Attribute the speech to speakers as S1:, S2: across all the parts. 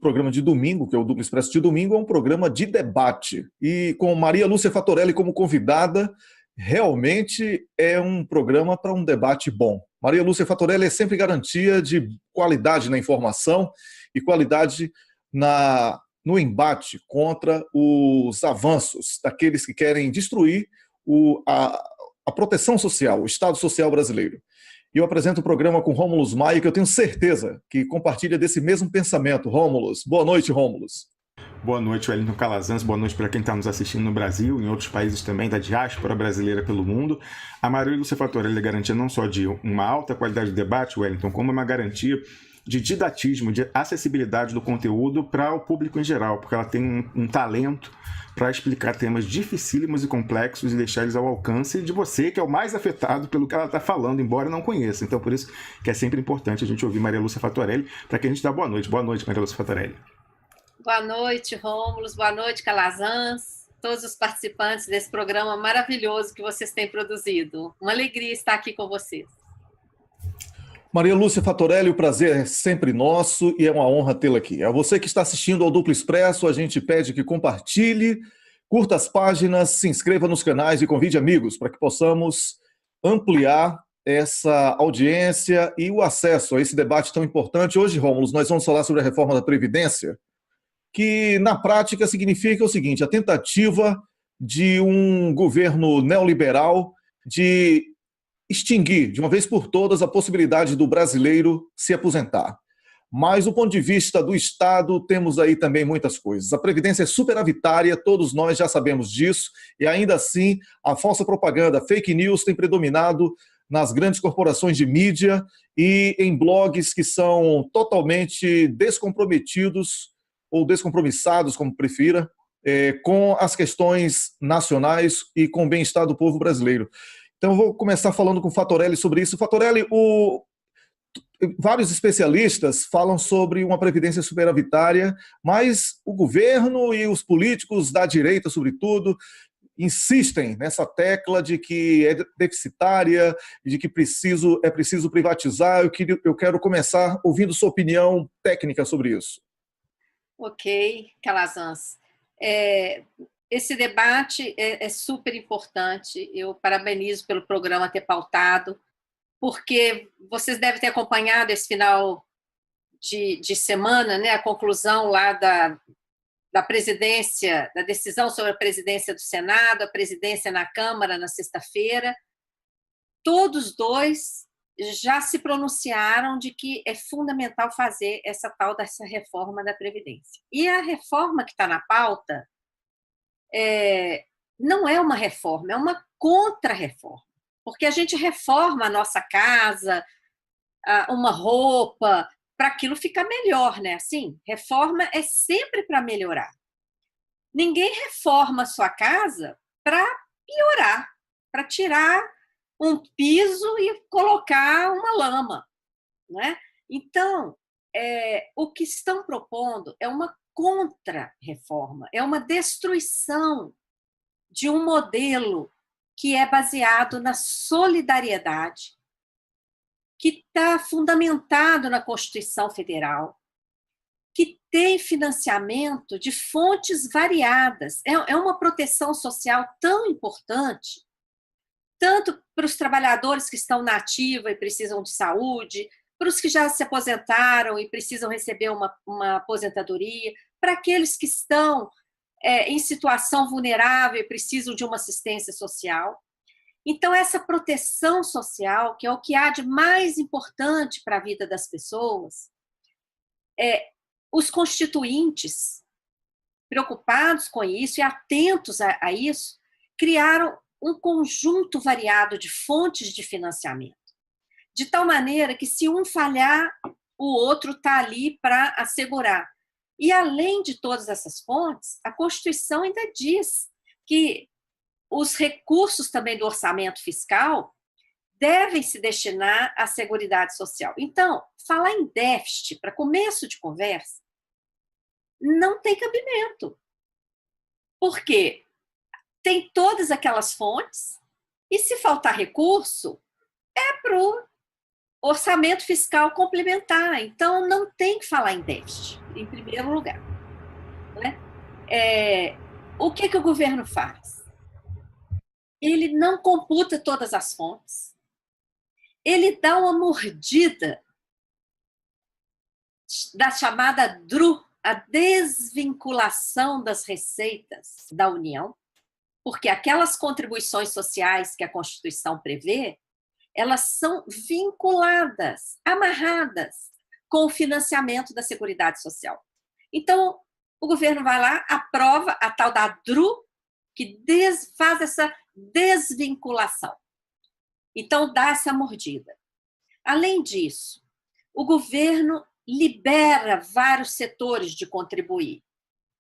S1: programa de domingo, que é o Duplo Expresso de domingo, é um programa de debate. E com Maria Lúcia Fatorelli como convidada, realmente é um programa para um debate bom. Maria Lúcia Fatorelli é sempre garantia de qualidade na informação e qualidade no embate contra os avanços daqueles que querem destruir a proteção social, o Estado Social brasileiro. E eu apresento o programa com Rômulus Maia, que eu tenho certeza que compartilha desse mesmo pensamento. Rômulus, boa noite, Rômulus.
S2: Boa noite, Wellington Calazans. Boa noite para quem está nos assistindo no Brasil e em outros países também, da diáspora brasileira pelo mundo. A Maria Lúcia Fatorelli é garantia não só de uma alta qualidade de debate, Wellington, como uma garantia de didatismo, de acessibilidade do conteúdo para o público em geral, porque ela tem um talento para explicar temas dificílimos e complexos e deixar eles ao alcance de você, que é o mais afetado pelo que ela está falando, embora não conheça. Então, por isso que é sempre importante a gente ouvir Maria Lúcia Fatorelli, para que a gente dê boa noite. Boa noite, Maria Lúcia Fatorelli.
S3: Boa noite, Rômulus. Boa noite, Calazans. Todos os participantes desse programa maravilhoso que vocês têm produzido. Uma alegria estar aqui com vocês.
S1: Maria Lúcia Fatorelli, o prazer é sempre nosso e é uma honra tê-la aqui. A você que está assistindo ao Duplo Expresso, a gente pede que compartilhe, curta as páginas, se inscreva nos canais e convide amigos para que possamos ampliar essa audiência e o acesso a esse debate tão importante. Hoje, Rômulo, nós vamos falar sobre a reforma da Previdência, que na prática significa o seguinte: a tentativa de um governo neoliberal de extinguir, de uma vez por todas, a possibilidade do brasileiro se aposentar. Mas, do ponto de vista do Estado, temos aí também muitas coisas. A Previdência é superavitária, todos nós já sabemos disso, e ainda assim, a falsa propaganda, a fake news tem predominado nas grandes corporações de mídia e em blogs que são totalmente descomprometidos, ou descompromissados, como prefira, com as questões nacionais e com o bem-estar do povo brasileiro. Então, eu vou começar falando com o Fatorelli sobre isso. Fatorelli, vários especialistas falam sobre uma previdência superavitária, mas o governo e os políticos da direita, sobretudo, insistem nessa tecla de que é deficitária, de que é preciso privatizar. Eu quero começar ouvindo sua opinião técnica sobre isso.
S3: Ok, Calazans. Esse debate é super importante. Eu parabenizo pelo programa ter pautado, porque vocês devem ter acompanhado esse final de semana, né, a conclusão lá da presidência, da decisão sobre a presidência do Senado, a presidência na Câmara na sexta-feira. Todos dois já se pronunciaram de que é fundamental fazer essa tal dessa reforma da Previdência. E a reforma que está na pauta não é uma reforma, é uma contra-reforma. Porque a gente reforma a nossa casa, uma roupa, para aquilo ficar melhor, né? Assim, reforma é sempre para melhorar. Ninguém reforma a sua casa para piorar, para tirar um piso e colocar uma lama, né? Então, o que estão propondo é uma contra-reforma, é uma destruição de um modelo que é baseado na solidariedade, que está fundamentado na Constituição Federal, que tem financiamento de fontes variadas. É uma proteção social tão importante, tanto para os trabalhadores que estão na ativa e precisam de saúde, para os que já se aposentaram e precisam receber uma aposentadoria, para aqueles que estão em situação vulnerável e precisam de uma assistência social. Então, essa proteção social, que é o que há de mais importante para a vida das pessoas, os constituintes, preocupados com isso e atentos a isso, criaram um conjunto variado de fontes de financiamento, de tal maneira que, se um falhar, o outro está ali para assegurar. E, além de todas essas fontes, a Constituição ainda diz que os recursos também do orçamento fiscal devem se destinar à Seguridade Social. Então, falar em déficit, para começo de conversa, não tem cabimento. Por quê? Tem todas aquelas fontes, e se faltar recurso, é para o orçamento fiscal complementar. Então, não tem que falar em déficit, em primeiro lugar. Né? O que o governo faz? Ele não computa todas as fontes. Ele dá uma mordida da chamada DRU, a desvinculação das receitas da União, porque aquelas contribuições sociais que a Constituição prevê, elas são vinculadas, amarradas com o financiamento da Seguridade Social. Então, o governo vai lá, aprova a tal da DRU, que faz essa desvinculação. Então, dá essa mordida. Além disso, o governo libera vários setores de contribuir.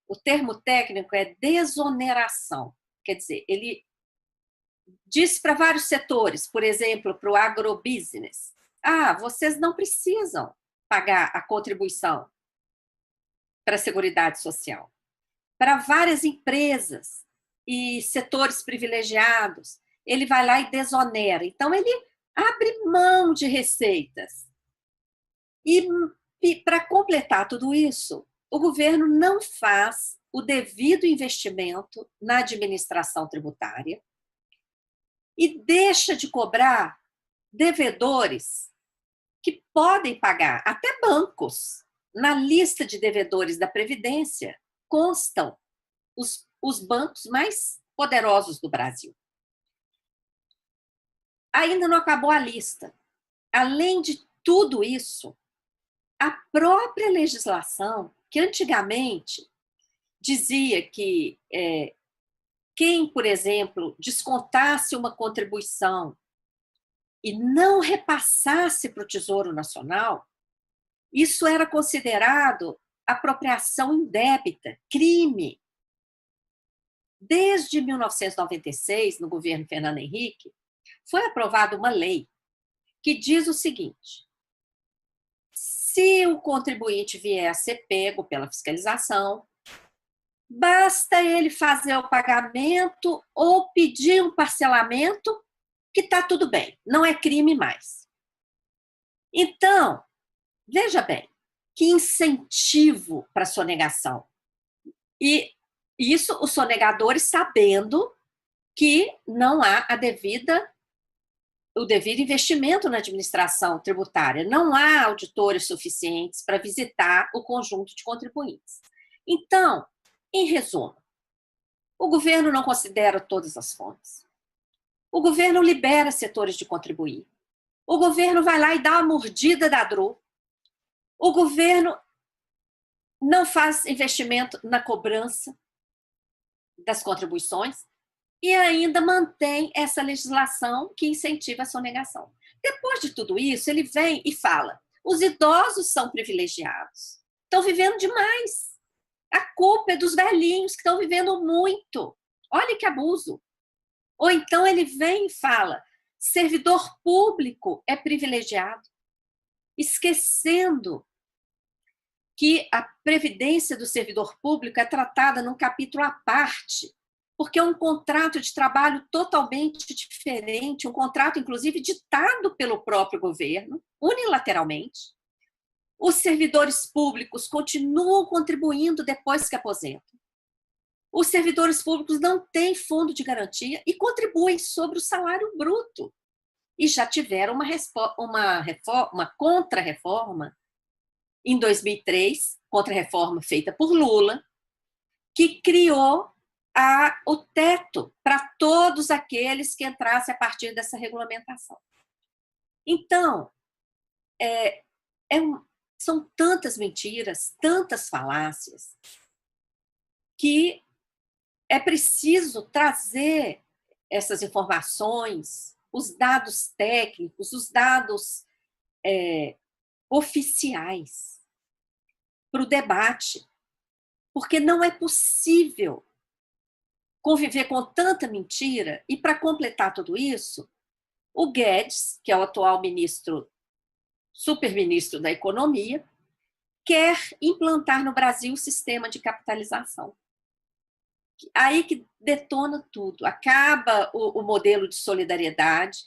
S3: O termo técnico é desoneração. Quer dizer, ele diz para vários setores, por exemplo, para o agrobusiness, vocês não precisam pagar a contribuição para a Seguridade Social. Para várias empresas e setores privilegiados, ele vai lá e desonera. Então, ele abre mão de receitas. E para completar tudo isso, o governo não faz o devido investimento na administração tributária e deixa de cobrar devedores que podem pagar, até bancos. Na lista de devedores da Previdência constam os bancos mais poderosos do Brasil. Ainda não acabou a lista. Além de tudo isso, a própria legislação, que antigamente dizia que quem, por exemplo, descontasse uma contribuição e não repassasse para o Tesouro Nacional, isso era considerado apropriação indébita, crime. Desde 1996, no governo Fernando Henrique, foi aprovada uma lei que diz o seguinte: se o contribuinte vier a ser pego pela fiscalização, basta ele fazer o pagamento ou pedir um parcelamento que está tudo bem, não é crime mais. Então, veja bem, que incentivo para a sonegação. E isso os sonegadores sabendo que não há o devido investimento na administração tributária, não há auditores suficientes para visitar o conjunto de contribuintes. Então, em resumo, o governo não considera todas as fontes. O governo libera setores de contribuir. O governo vai lá e dá uma mordida da DRU. O governo não faz investimento na cobrança das contribuições e ainda mantém essa legislação que incentiva a sonegação. Depois de tudo isso, ele vem e fala: os idosos são privilegiados, estão vivendo demais. A culpa é dos velhinhos que estão vivendo muito. Olha que abuso. Ou então ele vem e fala: servidor público é privilegiado, esquecendo que a previdência do servidor público é tratada num capítulo à parte, porque é um contrato de trabalho totalmente diferente, um contrato, inclusive, ditado pelo próprio governo, unilateralmente. Os servidores públicos continuam contribuindo depois que aposentam. Os servidores públicos não têm fundo de garantia e contribuem sobre o salário bruto. E já tiveram uma contra-reforma em 2003, contra-reforma feita por Lula, que criou o teto para todos aqueles que entrassem a partir dessa regulamentação. Então, são tantas mentiras, tantas falácias, que é preciso trazer essas informações, os dados técnicos, os dados oficiais para o debate, porque não é possível conviver com tanta mentira. E, para completar tudo isso, o Guedes, que é o atual superministro da Economia, quer implantar no Brasil o sistema de capitalização. Aí que detona tudo. Acaba o modelo de solidariedade,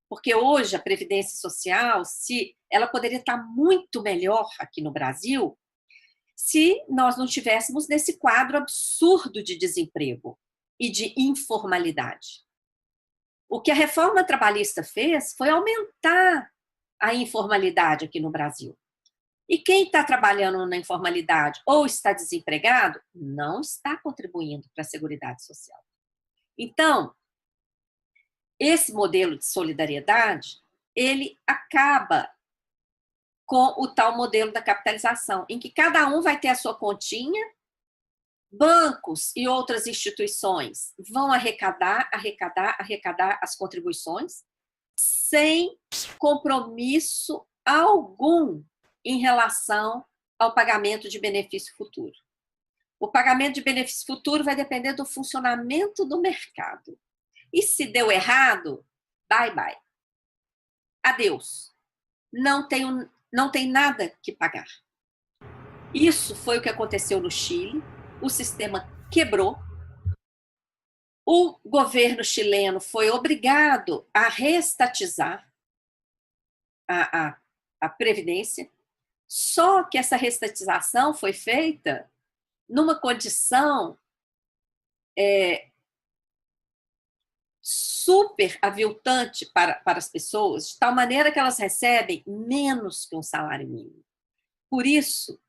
S3: Porque hoje a Previdência Social, ela poderia estar muito melhor aqui no Brasil se nós não tivéssemos nesse quadro absurdo de desemprego e de informalidade. O que a reforma trabalhista fez foi aumentar a informalidade aqui no Brasil. E quem está trabalhando na informalidade ou está desempregado, não está contribuindo para a Seguridade Social. Então, esse modelo de solidariedade, ele acaba com o tal modelo da capitalização, em que cada um vai ter a sua continha, bancos e outras instituições vão arrecadar as contribuições, sem compromisso algum em relação ao pagamento de benefício futuro. O pagamento de benefício futuro vai depender do funcionamento do mercado. E se deu errado, bye bye. Adeus. Não tem nada que pagar. Isso foi o que aconteceu no Chile. O sistema quebrou. O governo chileno foi obrigado a reestatizar a Previdência. Só que essa reestatização foi feita numa condição super aviltante para as pessoas, de tal maneira que elas recebem menos que um salário mínimo. Por isso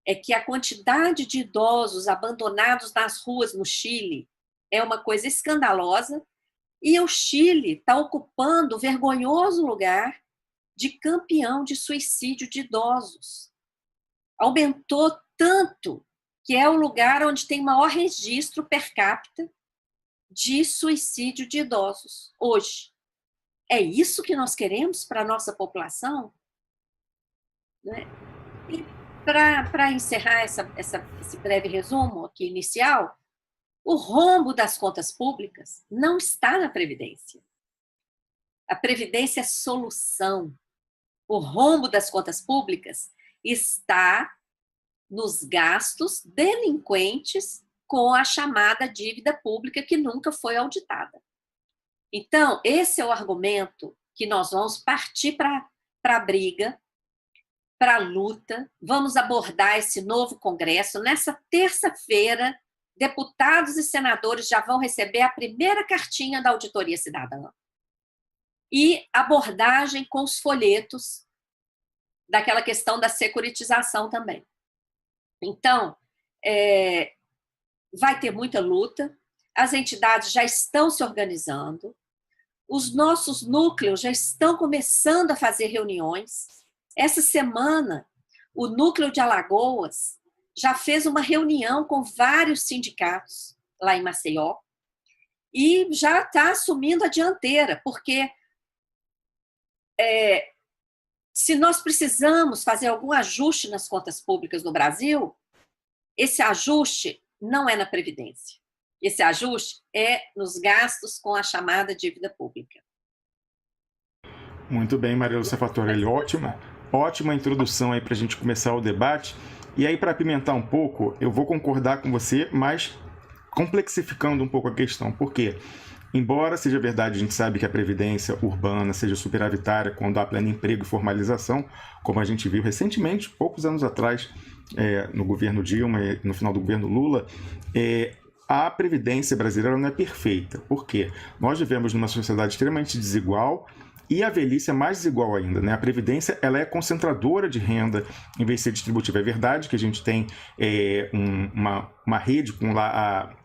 S3: é que a quantidade de idosos abandonados nas ruas no Chile é uma coisa escandalosa, e o Chile está ocupando o vergonhoso lugar de campeão de suicídio de idosos. Aumentou tanto que é o lugar onde tem maior registro per capita de suicídio de idosos hoje. É isso que nós queremos para a nossa população? Né? E para encerrar esse breve resumo aqui inicial, o rombo das contas públicas não está na Previdência. A Previdência é solução. O rombo das contas públicas está nos gastos delinquentes com a chamada dívida pública que nunca foi auditada. Então, esse é o argumento que nós vamos partir para a briga, para a luta. Vamos abordar esse novo Congresso. Nessa terça-feira, deputados e senadores já vão receber a primeira cartinha da Auditoria Cidadã. E abordagem com os folhetos daquela questão da securitização também. Então, vai ter muita luta, as entidades já estão se organizando, os nossos núcleos já estão começando a fazer reuniões. Essa semana, o Núcleo de Alagoas já fez uma reunião com vários sindicatos lá em Maceió e já está assumindo a dianteira, porque se nós precisamos fazer algum ajuste nas contas públicas no Brasil, esse ajuste não é na Previdência. Esse ajuste é nos gastos com a chamada dívida pública.
S2: Muito bem, Maria Lúcia Fattorelli, ótima introdução aí para a gente começar o debate. E aí, para apimentar um pouco, eu vou concordar com você, mas complexificando um pouco a questão. Por quê? Embora seja verdade, a gente sabe que a previdência urbana seja superavitária quando há pleno emprego e formalização, como a gente viu recentemente, poucos anos atrás, no governo Dilma e no final do governo Lula, a previdência brasileira não é perfeita. Por quê? Nós vivemos numa sociedade extremamente desigual e a velhice é mais desigual ainda, né? A previdência ela é concentradora de renda em vez de ser distributiva. É verdade que a gente tem uma rede com lá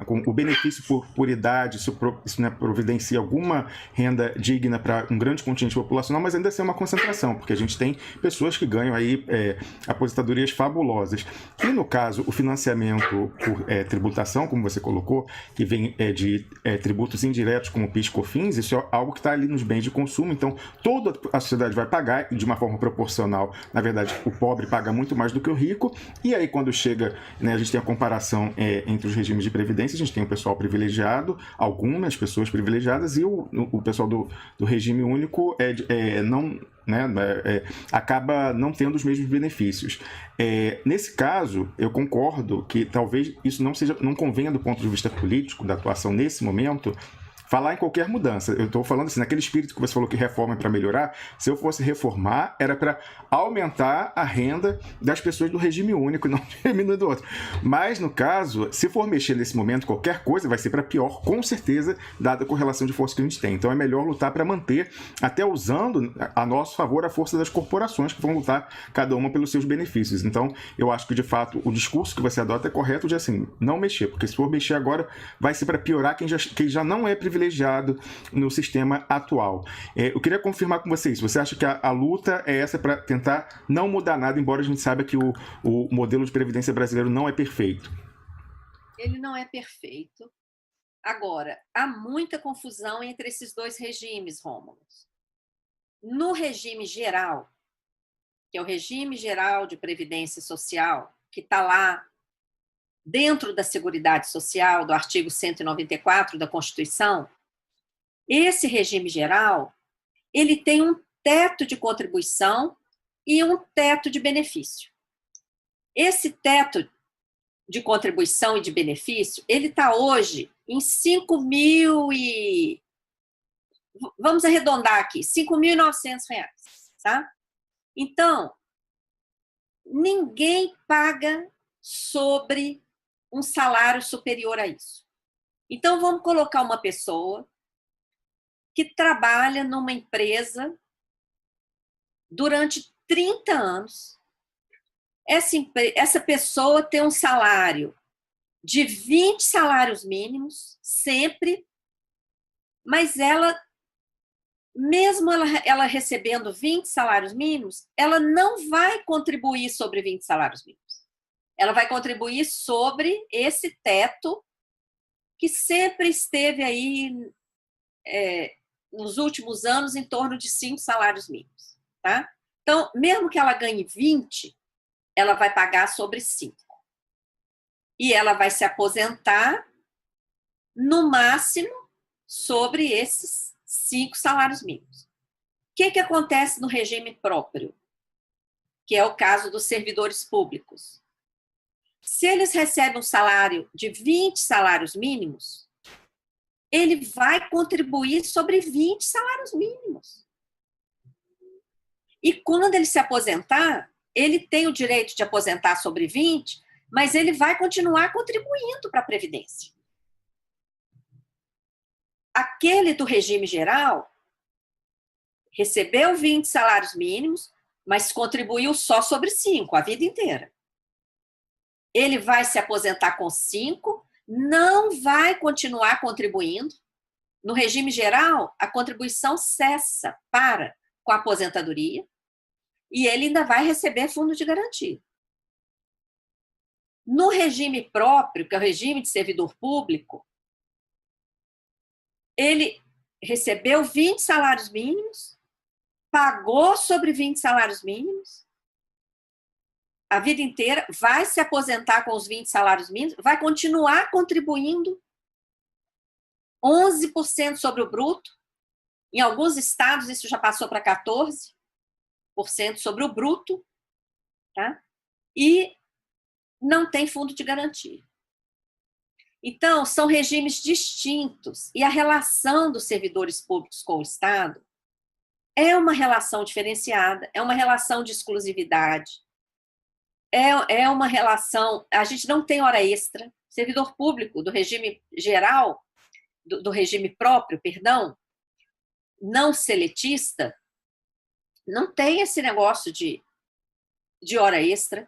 S2: com o benefício por idade, isso né, providencia alguma renda digna para um grande contingente populacional, mas ainda assim é uma concentração, porque a gente tem pessoas que ganham aí aposentadorias fabulosas. E no caso, o financiamento por tributação, como você colocou, que vem de tributos indiretos como PIS e COFINS, isso é algo que está ali nos bens de consumo, então toda a sociedade vai pagar e de uma forma proporcional. Na verdade, o pobre paga muito mais do que o rico, e aí quando chega, né, a gente tem a comparação entre os regimes de previdência, a gente tem o pessoal privilegiado, algumas pessoas privilegiadas, e o pessoal do regime único acaba não tendo os mesmos benefícios. Nesse caso, eu concordo que talvez isso não convenha do ponto de vista político, da atuação nesse momento, falar em qualquer mudança. Eu estou falando assim, naquele espírito que você falou que reforma é para melhorar, se eu fosse reformar, era para aumentar a renda das pessoas do regime único, não diminuir do outro. Mas, no caso, se for mexer nesse momento, qualquer coisa vai ser para pior, com certeza, dada a correlação de força que a gente tem. Então é melhor lutar para manter, até usando a nosso favor a força das corporações, que vão lutar cada uma pelos seus benefícios. Então, eu acho que, de fato, o discurso que você adota é correto de, assim, não mexer, porque se for mexer agora, vai ser para piorar quem já não é privilegiado no sistema atual. Eu queria confirmar com vocês, você acha que a luta é essa para tentar não mudar nada, embora a gente saiba que o modelo de previdência brasileiro não é perfeito?
S3: Ele não é perfeito. Agora, há muita confusão entre esses dois regimes, Rômulo. No regime geral, que é o regime geral de previdência social, que está lá dentro da Seguridade Social, do artigo 194 da Constituição, esse regime geral, ele tem um teto de contribuição e um teto de benefício. Esse teto de contribuição e de benefício, ele está hoje em 5 mil e... Vamos arredondar aqui, R$5.900, tá? Então, ninguém paga sobre um salário superior a isso. Então, vamos colocar uma pessoa que trabalha numa empresa durante 30 anos. Essa pessoa tem um salário de 20 salários mínimos, sempre, mas mesmo ela recebendo 20 salários mínimos, ela não vai contribuir sobre 20 salários mínimos. Ela vai contribuir sobre esse teto que sempre esteve aí, nos últimos anos, em torno de 5 salários mínimos. Tá? Então, mesmo que ela ganhe 20, ela vai pagar sobre 5. E ela vai se aposentar, no máximo, sobre esses 5 salários mínimos. O que acontece no regime próprio? Que é o caso dos servidores públicos. Se eles recebem um salário de 20 salários mínimos, ele vai contribuir sobre 20 salários mínimos. E quando ele se aposentar, ele tem o direito de aposentar sobre 20, mas ele vai continuar contribuindo para a Previdência. Aquele do regime geral recebeu 20 salários mínimos, mas contribuiu só sobre 5, a vida inteira. Ele vai se aposentar com 5, não vai continuar contribuindo. No regime geral, a contribuição cessa, para com a aposentadoria, e ele ainda vai receber fundo de garantia. No regime próprio, que é o regime de servidor público, ele recebeu 20 salários mínimos, pagou sobre 20 salários mínimos, a vida inteira, vai se aposentar com os 20 salários mínimos, vai continuar contribuindo 11% sobre o bruto. Em alguns estados, isso já passou para 14% sobre o bruto, tá? E não tem fundo de garantia. Então, são regimes distintos, e a relação dos servidores públicos com o Estado é uma relação diferenciada, é uma relação de exclusividade, é uma relação... A gente não tem hora extra. Servidor público do regime geral, do regime próprio, perdão, não seletista, não tem esse negócio de hora extra.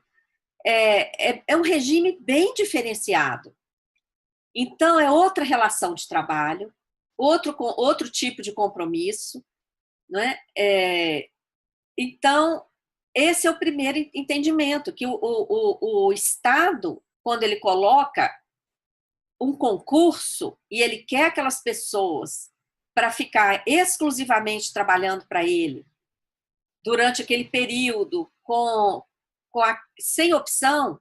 S3: É um regime bem diferenciado. Então, é outra relação de trabalho, outro tipo de compromisso, não é? Então, esse é o primeiro entendimento, que o Estado, quando ele coloca um concurso e ele quer aquelas pessoas para ficar exclusivamente trabalhando para ele durante aquele período sem opção,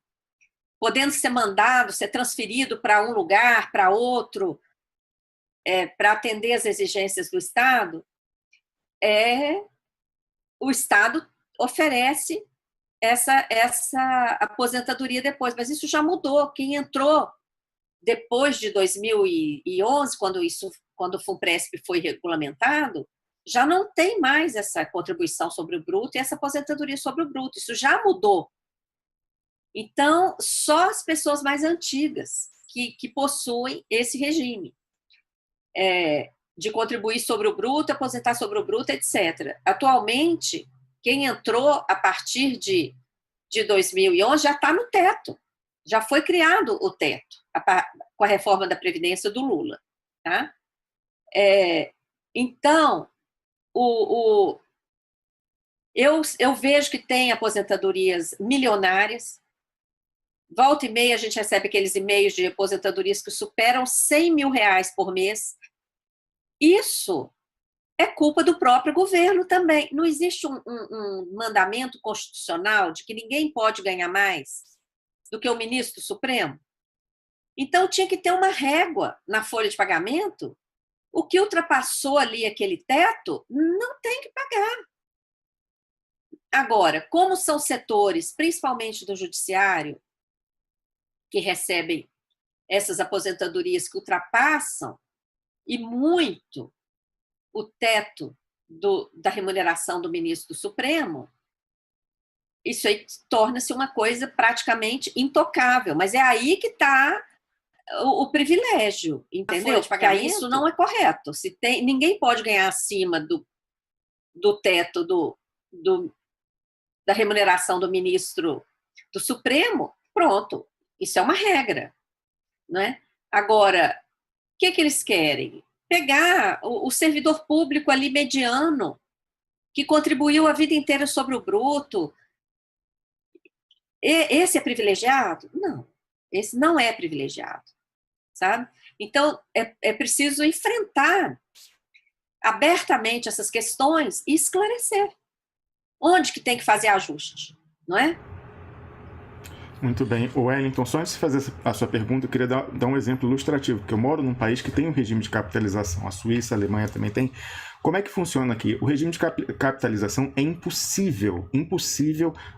S3: podendo ser mandado, ser transferido para um lugar, para outro, para atender às exigências do Estado, o Estado oferece essa aposentadoria depois. Mas isso já mudou. Quem entrou depois de 2011, quando isso quando o FUNPRESP foi regulamentado, já não tem mais essa contribuição sobre o bruto e essa aposentadoria sobre o bruto. Isso já mudou. Então, só as pessoas mais antigas que possuem esse regime de contribuir sobre o bruto, aposentar sobre o bruto, etc. Atualmente, quem entrou a partir de 2011 já está no teto. Já foi criado o teto com a reforma da Previdência do Lula. Tá? Então, eu vejo que tem aposentadorias milionárias. Volta e meia a gente recebe aqueles e-mails de aposentadorias que superam 100 mil reais por mês. Isso é culpa do próprio governo também. Não existe um mandamento constitucional de que ninguém pode ganhar mais do que o ministro Supremo. Então, tinha que ter uma régua na folha de pagamento. O que ultrapassou ali aquele teto, não tem que pagar. Agora, como são setores, principalmente do judiciário, que recebem essas aposentadorias que ultrapassam e muito o teto da remuneração do ministro do Supremo, isso aí torna-se uma coisa praticamente intocável. Mas é aí que está o privilégio, entendeu? Porque aí isso não é correto. Ninguém pode ganhar acima do teto da remuneração do ministro do Supremo, pronto. Isso é uma regra, não é? Agora, o que eles querem? Pegar o servidor público ali mediano, que contribuiu a vida inteira sobre o bruto. Esse é privilegiado? Não, esse não é privilegiado, sabe? Então, é preciso enfrentar abertamente essas questões e esclarecer onde que tem que fazer ajuste, não é?
S2: Muito bem. Wellington, só antes de fazer a sua pergunta, eu queria dar um exemplo ilustrativo, porque eu moro num país que tem um regime de capitalização. A Suíça, a Alemanha também tem. Como é que funciona aqui? O regime de capitalização é impossível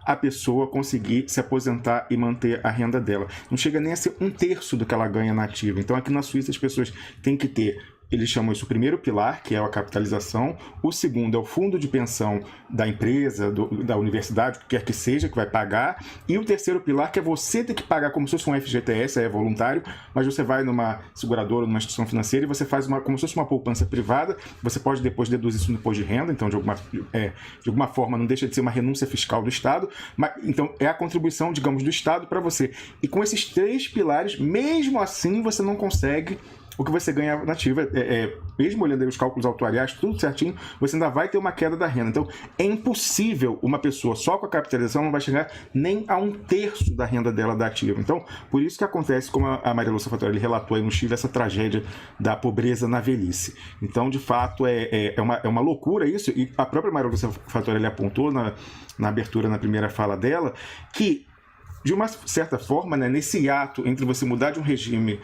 S2: a pessoa conseguir se aposentar e manter a renda dela. Não chega nem a ser 1/3 do que ela ganha na ativa. Então, aqui na Suíça, as pessoas têm que ter... Eles chamam isso o primeiro pilar, que é a capitalização. O segundo é o fundo de pensão da empresa, da universidade, o que quer que seja, que vai pagar. E o terceiro pilar, que é você ter que pagar como se fosse um FGTS, é voluntário, mas você vai numa seguradora, numa instituição financeira e você faz como se fosse uma poupança privada. Você pode depois deduzir isso no imposto de renda, então de alguma forma não deixa de ser uma renúncia fiscal do Estado. Então é a contribuição, digamos, do Estado para você. E com esses 3 pilares, mesmo assim, você não consegue o que você ganha na ativa, mesmo olhando aí os cálculos atuariais, tudo certinho, você ainda vai ter uma queda da renda. Então, é impossível uma pessoa só com a capitalização não vai chegar nem a 1/3 da renda dela da ativa. Então, por isso que acontece, como a Maria Lúcia Fattorelli relatou aí no Chile, essa tragédia da pobreza na velhice. Então, de fato, é uma loucura isso, e a própria Maria Lúcia Fattorelli apontou na abertura, na primeira fala dela, que de uma certa forma, né, nesse ato entre você mudar de um regime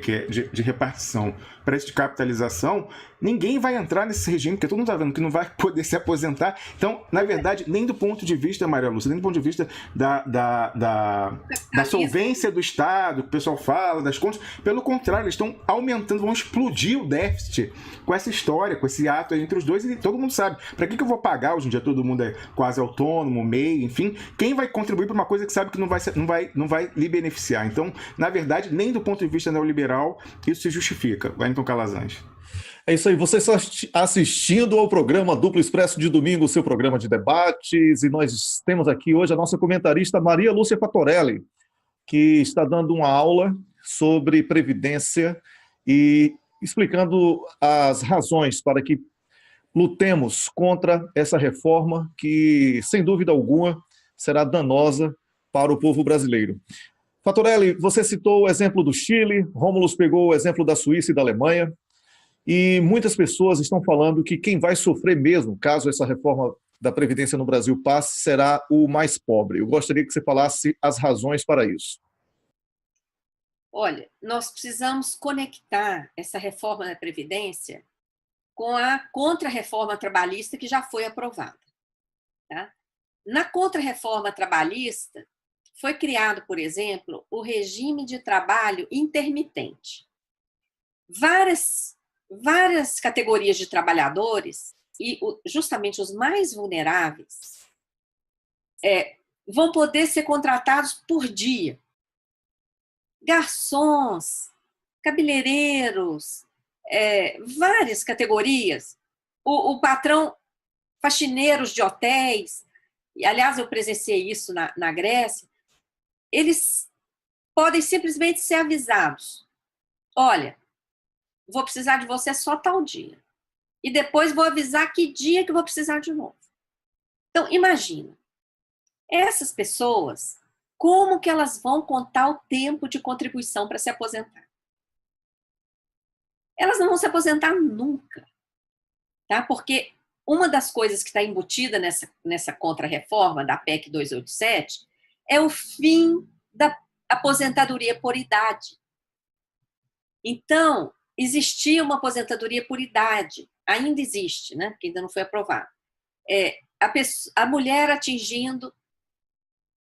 S2: que é de repartição para esse de capitalização, ninguém vai entrar nesse regime, porque todo mundo está vendo que não vai poder se aposentar. Então, na verdade, nem do ponto de vista, Maria Lúcia, nem do ponto de vista da solvência do Estado, que o pessoal fala, das contas, pelo contrário, eles estão aumentando, vão explodir o déficit com essa história, com esse ato entre os dois, e todo mundo sabe. Para que eu vou pagar? Hoje em dia todo mundo é quase autônomo, MEI, enfim. Quem vai contribuir para uma coisa que sabe que não vai lhe beneficiar? Então, na verdade, nem do ponto de vista neoliberal, isso se justifica. Wellington Calazans.
S1: É isso aí, você está assistindo ao programa Duplo Expresso de domingo, seu programa de debates, e nós temos aqui hoje a nossa comentarista Maria Lúcia Fattorelli, que está dando uma aula sobre previdência e explicando as razões para que lutemos contra essa reforma que, sem dúvida alguma, será danosa para o povo brasileiro. Fattorelli, você citou o exemplo do Chile, Rômulus pegou o exemplo da Suíça e da Alemanha, e muitas pessoas estão falando que quem vai sofrer mesmo, caso essa reforma da Previdência no Brasil passe, será o mais pobre. Eu gostaria que você falasse as razões para isso.
S3: Olha, nós precisamos conectar essa reforma da Previdência com a contra-reforma trabalhista que já foi aprovada. Tá? Na contra-reforma trabalhista, foi criado, por exemplo, o regime de trabalho intermitente. Várias várias categorias de trabalhadores, e justamente os mais vulneráveis, vão poder ser contratados por dia. Garçons, cabeleireiros, várias categorias. O patrão, faxineiros de hotéis, e aliás eu presenciei isso na Grécia, eles podem simplesmente ser avisados: olha, vou precisar de você só tal dia. E depois vou avisar que dia que eu vou precisar de novo. Então, imagina, essas pessoas, como que elas vão contar o tempo de contribuição para se aposentar? Elas não vão se aposentar nunca, tá? Porque uma das coisas que está embutida nessa contra-reforma da PEC 287 é o fim da aposentadoria por idade. Então, existia uma aposentadoria por idade, ainda existe, né? Porque ainda não foi aprovado. A mulher atingindo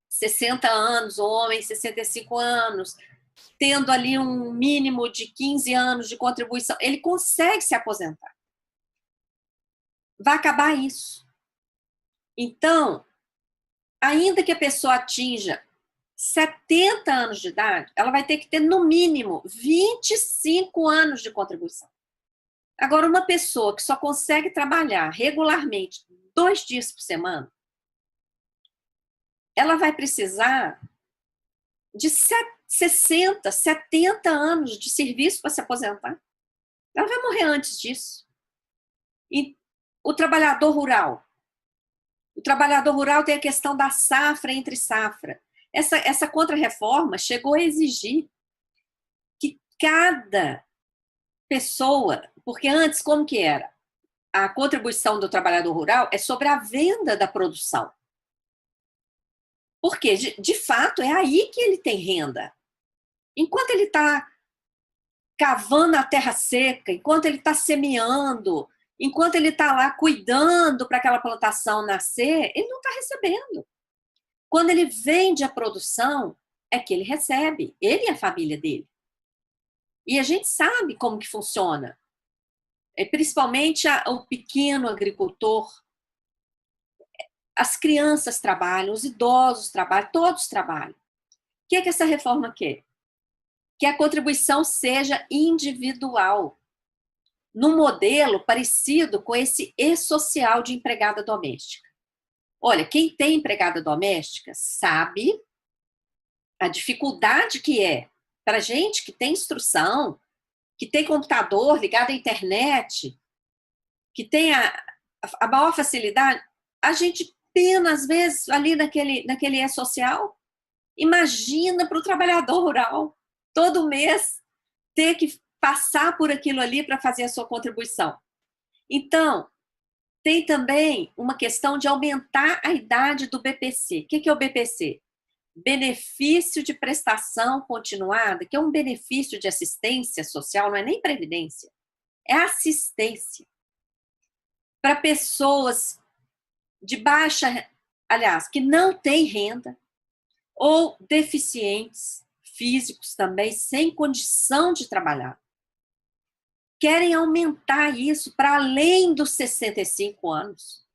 S3: 60 anos, o homem 65 anos, tendo ali um mínimo de 15 anos de contribuição, ele consegue se aposentar. Vai acabar isso. Então, ainda que a pessoa atinja 70 anos de idade, ela vai ter que ter, no mínimo, 25 anos de contribuição. Agora, uma pessoa que só consegue trabalhar regularmente 2 dias por semana, ela vai precisar de 60, 70 anos de serviço para se aposentar. Ela vai morrer antes disso. E o trabalhador rural tem a questão da safra entre safra. Essa contra-reforma chegou a exigir que cada pessoa, porque antes como que era? A contribuição do trabalhador rural é sobre a venda da produção. Porque, de fato, é aí que ele tem renda. Enquanto ele está cavando a terra seca, enquanto ele está semeando, enquanto ele está lá cuidando para aquela plantação nascer, ele não está recebendo. Quando ele vende a produção, é que ele recebe, ele e a família dele. E a gente sabe como que funciona. Principalmente o pequeno agricultor. As crianças trabalham, os idosos trabalham, todos trabalham. O que essa reforma quer? Que a contribuição seja individual, num modelo parecido com esse e-social de empregada doméstica. Olha, quem tem empregada doméstica sabe a dificuldade que é para gente que tem instrução, que tem computador ligado à internet, que tem a maior facilidade, a gente pena, às vezes, ali naquele e-social. Imagina para o trabalhador rural, todo mês, ter que passar por aquilo ali para fazer a sua contribuição. Então, tem também uma questão de aumentar a idade do BPC. O que é o BPC? Benefício de prestação continuada, que é um benefício de assistência social, não é nem previdência, é assistência para pessoas de baixa, aliás, que não têm renda, ou deficientes físicos também, sem condição de trabalhar. Querem aumentar isso para além dos 65 anos.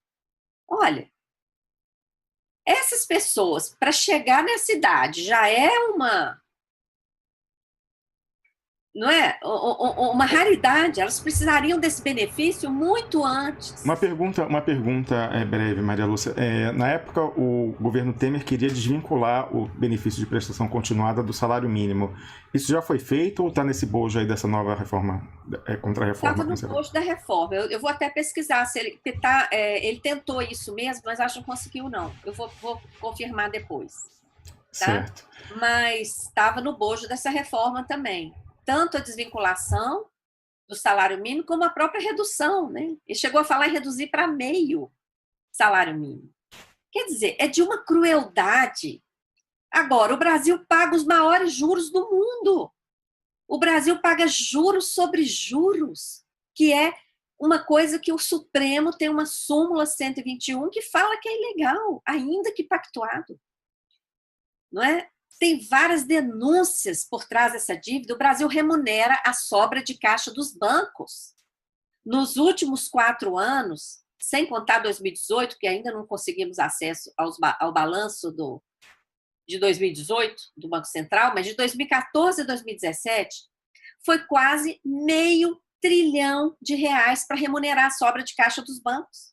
S3: Olha, essas pessoas, para chegar nessa idade, já é não é? Uma raridade. Elas precisariam desse benefício muito antes.
S2: Uma pergunta breve, Maria Lúcia. Na época, o governo Temer queria desvincular o benefício de prestação continuada do salário mínimo. Isso já foi feito ou está nesse bojo aí dessa nova reforma, contra-reforma?
S3: Estava no bojo da reforma. Eu vou até pesquisar se ele tentou isso mesmo, mas acho que não conseguiu, não. Eu vou confirmar depois. Tá?
S2: Certo.
S3: Mas estava no bojo dessa reforma também. Tanto a desvinculação do salário mínimo, como a própria redução, né? Ele chegou a falar em reduzir para meio salário mínimo. Quer dizer, é de uma crueldade. Agora, o Brasil paga os maiores juros do mundo. O Brasil paga juros sobre juros, que é uma coisa que o Supremo tem uma súmula 121 que fala que é ilegal, ainda que pactuado. Não é? Tem várias denúncias por trás dessa dívida. O Brasil remunera a sobra de caixa dos bancos. Nos últimos 4 anos, sem contar 2018, que ainda não conseguimos acesso ao balanço de 2018 do Banco Central, mas de 2014 a 2017, foi quase R$ 500 bilhão para remunerar a sobra de caixa dos bancos.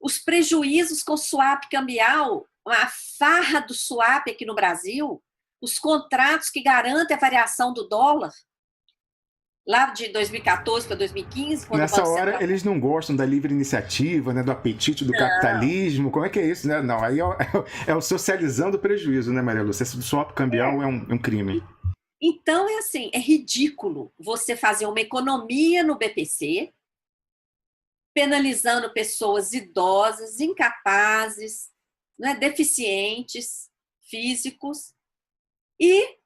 S3: Os prejuízos com swap cambial, a farra do swap aqui no Brasil, os contratos que garantem a variação do dólar, lá de 2014 para 2015, quando
S2: nessa
S3: o Banco
S2: hora
S3: Central...
S2: eles não gostam da livre iniciativa, né, do apetite do capitalismo. Como é que é isso, né? Não, aí é o socializando o prejuízo, né, Maria Lúcia? Esse swap cambial é um crime.
S3: Então, é assim, é ridículo você fazer uma economia no BPC, penalizando pessoas idosas, incapazes, né, deficientes, físicos, e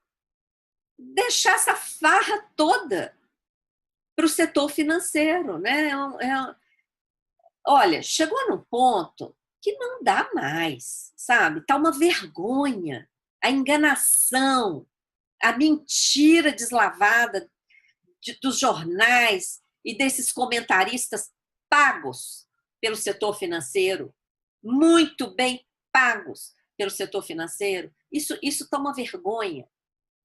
S3: deixar essa farra toda para o setor financeiro, né? Olha, chegou num ponto que não dá mais, sabe? Tá uma vergonha, a enganação, a mentira deslavada dos jornais e desses comentaristas pagos pelo setor financeiro, muito bem pagos pelo setor financeiro. Isso tá uma vergonha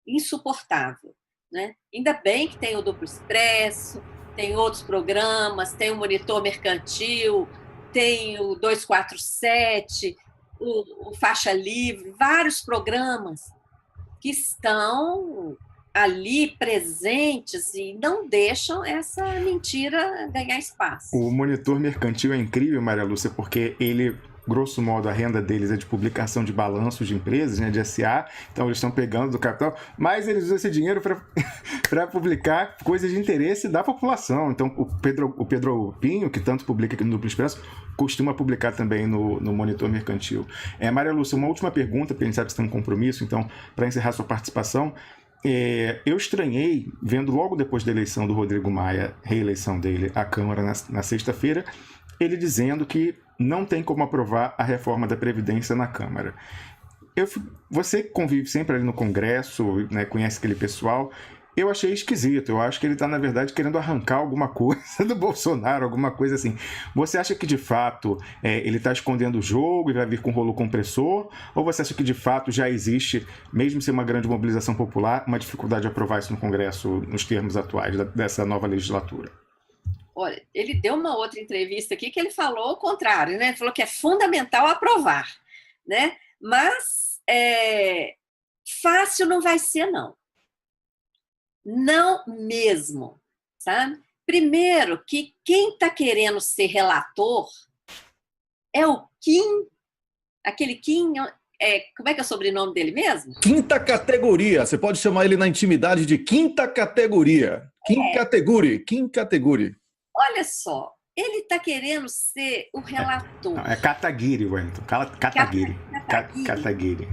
S3: insuportável, né? Ainda bem que tem o Duplo Expresso, tem outros programas, tem o Monitor Mercantil, tem o 247, o Faixa Livre, vários programas que estão ali presentes e não deixam essa mentira ganhar espaço.
S2: O Monitor Mercantil é incrível, Maria Lúcia, porque ele, grosso modo, a renda deles é de publicação de balanços de empresas, né, de SA, então eles estão pegando do capital, mas eles usam esse dinheiro para publicar coisas de interesse da população. Então, o Pedro Pinho, que tanto publica aqui no Duplo Expresso, costuma publicar também no Monitor Mercantil. Maria Lúcia, uma última pergunta, porque a gente sabe que você tem um compromisso, então, para encerrar sua participação, eu estranhei, vendo logo depois da eleição do Rodrigo Maia, reeleição dele à Câmara na sexta-feira, ele dizendo que não tem como aprovar a reforma da Previdência na Câmara. Você convive sempre ali no Congresso, né, conhece aquele pessoal. Eu achei esquisito. Eu acho que ele está, na verdade, querendo arrancar alguma coisa do Bolsonaro, alguma coisa assim. Você acha que, de fato, ele está escondendo o jogo e vai vir com rolo compressor? Ou você acha que, de fato, já existe, mesmo sem uma grande mobilização popular, uma dificuldade de aprovar isso no Congresso nos termos atuais dessa nova legislatura?
S3: Olha, ele deu uma outra entrevista aqui que ele falou o contrário, né? Ele falou que é fundamental aprovar, né? Mas fácil não vai ser, não. Não mesmo, sabe? Primeiro, que quem está querendo ser relator é o Kim, aquele Kim, como é que é o sobrenome dele mesmo?
S1: Quinta categoria. Você pode chamar ele na intimidade de quinta categoria. Kim Categuri.
S3: Olha só, ele está querendo ser o relator.
S2: É Kataguiri, Wellington. Kataguiri. Kataguiri.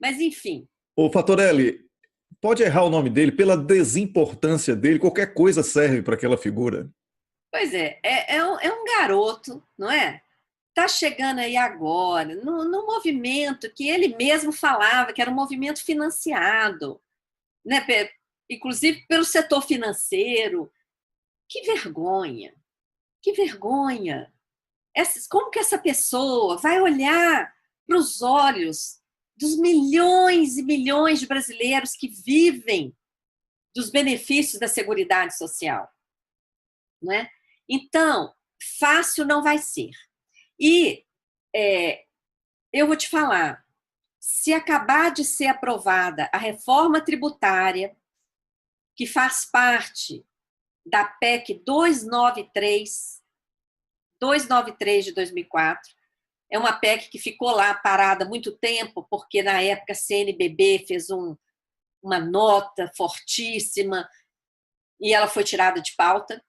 S3: Mas, enfim.
S1: Ô, Fatorelli, pode errar o nome dele, pela desimportância dele, qualquer coisa serve para aquela figura.
S3: Pois é um garoto, não é? Está chegando aí agora, no movimento que ele mesmo falava que era um movimento financiado, né? Inclusive pelo setor financeiro. Que vergonha! Que vergonha! Como que essa pessoa vai olhar para os olhos dos milhões e milhões de brasileiros que vivem dos benefícios da Seguridade Social, não é? Então, fácil não vai ser. E eu vou te falar, se acabar de ser aprovada a reforma tributária, que faz parte da PEC 293 de 2004, é uma PEC que ficou lá parada há muito tempo, porque na época a CNBB fez uma nota fortíssima e ela foi tirada de pauta.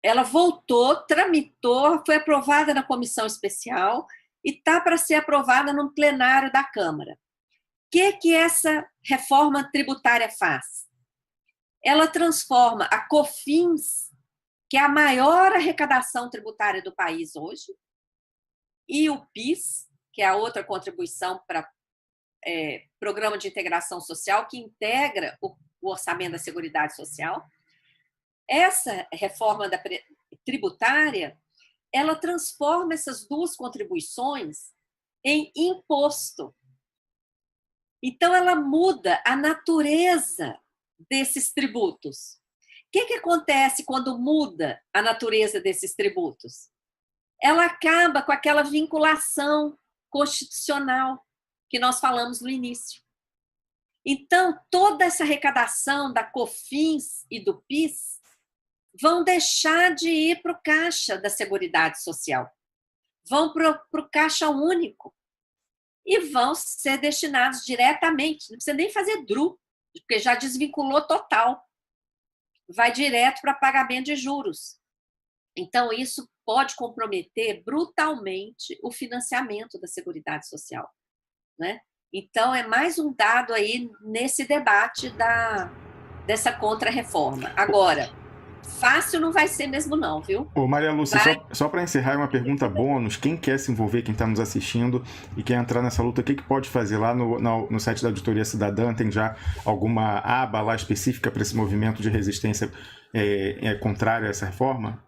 S3: Ela voltou, tramitou, foi aprovada na comissão especial e está para ser aprovada no plenário da Câmara. O que essa reforma tributária faz? Ela transforma a COFINS, que é a maior arrecadação tributária do país hoje, e o PIS, que é a outra contribuição para Programa de Integração Social, que integra o orçamento da Seguridade Social, essa reforma tributária, ela transforma essas duas contribuições em imposto. Então, ela muda a natureza desses tributos. O que acontece quando muda a natureza desses tributos? Ela acaba com aquela vinculação constitucional que nós falamos no início. Então, toda essa arrecadação da COFINS e do PIS vão deixar de ir para o caixa da Seguridade Social, vão para o caixa único e vão ser destinados diretamente, não precisa nem fazer DRU, porque já desvinculou total, vai direto para pagamento de juros. Então, isso pode comprometer brutalmente o financiamento da Seguridade Social, né? Então, é mais um dado aí nesse debate dessa contra-reforma. Agora, fácil não vai ser mesmo não, viu?
S2: Ô, Maria Lúcia, só para encerrar, uma pergunta bônus. Quem quer se envolver, quem está nos assistindo e quer entrar nessa luta, o que pode fazer lá no site da Auditoria Cidadã? Tem já alguma aba lá específica para esse movimento de resistência contrária a essa reforma?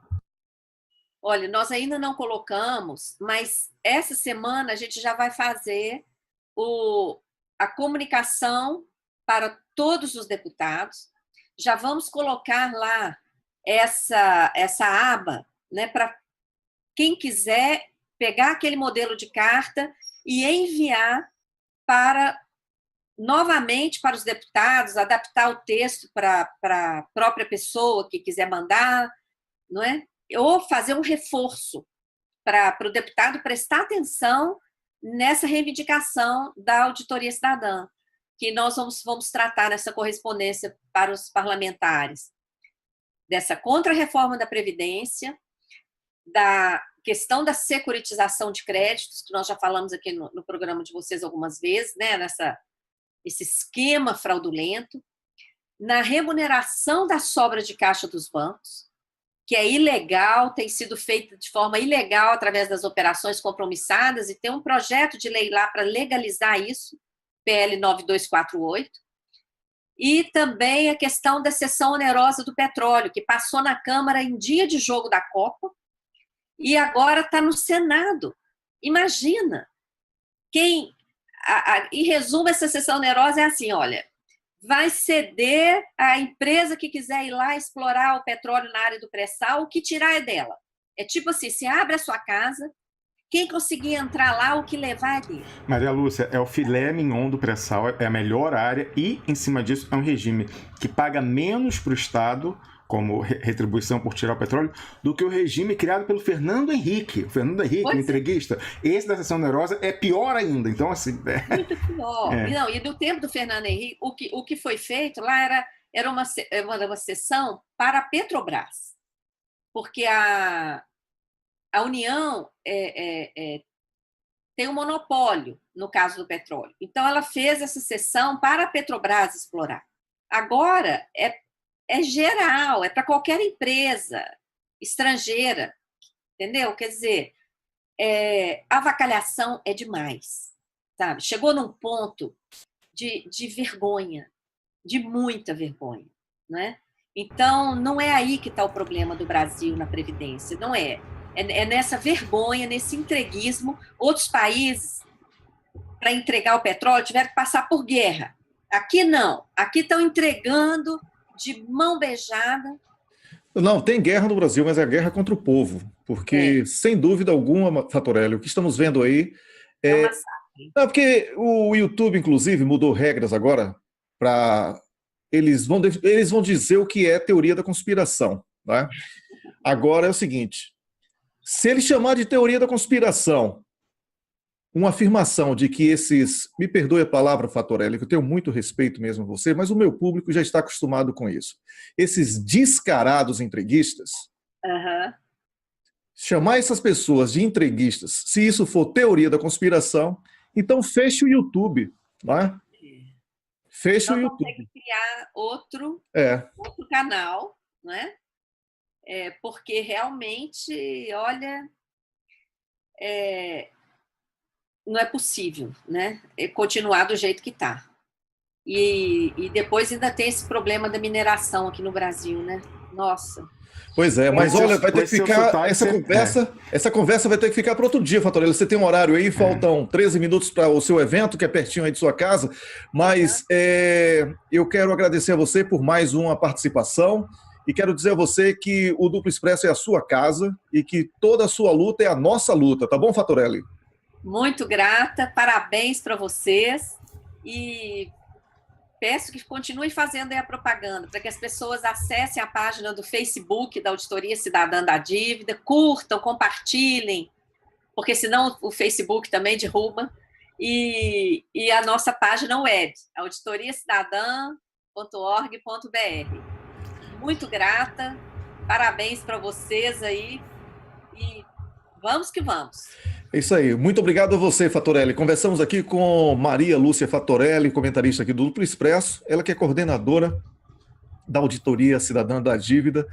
S3: Olha, nós ainda não colocamos, mas essa semana a gente já vai fazer a comunicação para todos os deputados. Já vamos colocar lá essa aba, né, para quem quiser pegar aquele modelo de carta e enviar novamente para os deputados, adaptar o texto para a própria pessoa que quiser mandar, não é? Ou fazer um reforço para o deputado prestar atenção nessa reivindicação da Auditoria Cidadã, que nós vamos tratar nessa correspondência para os parlamentares, dessa contra-reforma da Previdência, da questão da securitização de créditos, que nós já falamos aqui no programa de vocês algumas vezes, né, esse esquema fraudulento, na remuneração da sobra de caixa dos bancos, que é ilegal, tem sido feita de forma ilegal através das operações compromissadas, e tem um projeto de lei lá para legalizar isso, PL 9248, e também a questão da cessão onerosa do petróleo, que passou na Câmara em dia de jogo da Copa, e agora está no Senado. Imagina, em resumo, essa cessão onerosa é assim, olha, vai ceder a empresa que quiser ir lá explorar o petróleo na área do pré-sal, o que tirar é dela. É tipo assim, você abre a sua casa, quem conseguir entrar lá, o que levar é dele.
S2: Maria Lúcia, é o filé mignon do pré-sal, é a melhor área e, em cima disso, é um regime que paga menos para o Estado, como retribuição por tirar o petróleo, do que o regime criado pelo Fernando Henrique. O Fernando Henrique, o entreguista. Esse da cessão onerosa é pior ainda. Então, assim...
S3: Muito pior. Não, e no tempo do Fernando Henrique, o que foi feito lá era uma cessão para a Petrobras. Porque a União tem um monopólio no caso do petróleo. Então, ela fez essa cessão para a Petrobras explorar. Agora, é geral, é para qualquer empresa estrangeira, entendeu? Quer dizer, a avacalhação é demais, sabe? Chegou num ponto de vergonha, de muita vergonha, né? Então, não é aí que está o problema do Brasil na Previdência, não é. É nessa vergonha, nesse entreguismo. Outros países, para entregar o petróleo, tiveram que passar por guerra. Aqui não. Aqui estão entregando de mão beijada.
S1: Não, tem guerra no Brasil, mas é a guerra contra o povo. Porque, sem dúvida alguma, Fatorelli, o que estamos vendo aí
S3: é um massacre.
S1: Não, porque o YouTube, inclusive, mudou regras agora para... Eles vão dizer o que é teoria da conspiração, né? Agora é o seguinte, se ele chamar de teoria da conspiração uma afirmação de que me perdoe a palavra, Fatorelli, que eu tenho muito respeito mesmo a você, mas o meu público já está acostumado com isso. Esses descarados entreguistas, chamar essas pessoas de entreguistas, se isso for teoria da conspiração, então feche o YouTube, né? Feche o YouTube.
S3: Tem que criar outro canal, né? Porque realmente, olha, não é possível, né? Continuar do jeito que está. E depois ainda tem esse problema da mineração aqui no Brasil, né? Nossa.
S1: Pois é, mas olha, vai ter que ficar
S2: sotaque,
S1: essa conversa vai ter que ficar para outro dia, Fatorelli. Você tem um horário aí, faltam 13 minutos para o seu evento, que é pertinho aí de sua casa, mas eu quero agradecer a você por mais uma participação e quero dizer a você que o Duplo Expresso é a sua casa e que toda a sua luta é a nossa luta, tá bom, Fatorelli?
S3: Muito grata, parabéns para vocês e peço que continuem fazendo aí a propaganda para que as pessoas acessem a página do Facebook da Auditoria Cidadã da Dívida, curtam, compartilhem, porque senão o Facebook também derruba, e a nossa página web, auditoriacidadã.org.br. Muito grata, parabéns para vocês aí e vamos que vamos.
S1: É isso aí. Muito obrigado a você, Fatorelli. Conversamos aqui com Maria Lúcia Fatorelli, comentarista aqui do Duplo Expresso, ela que é coordenadora da Auditoria Cidadã da Dívida.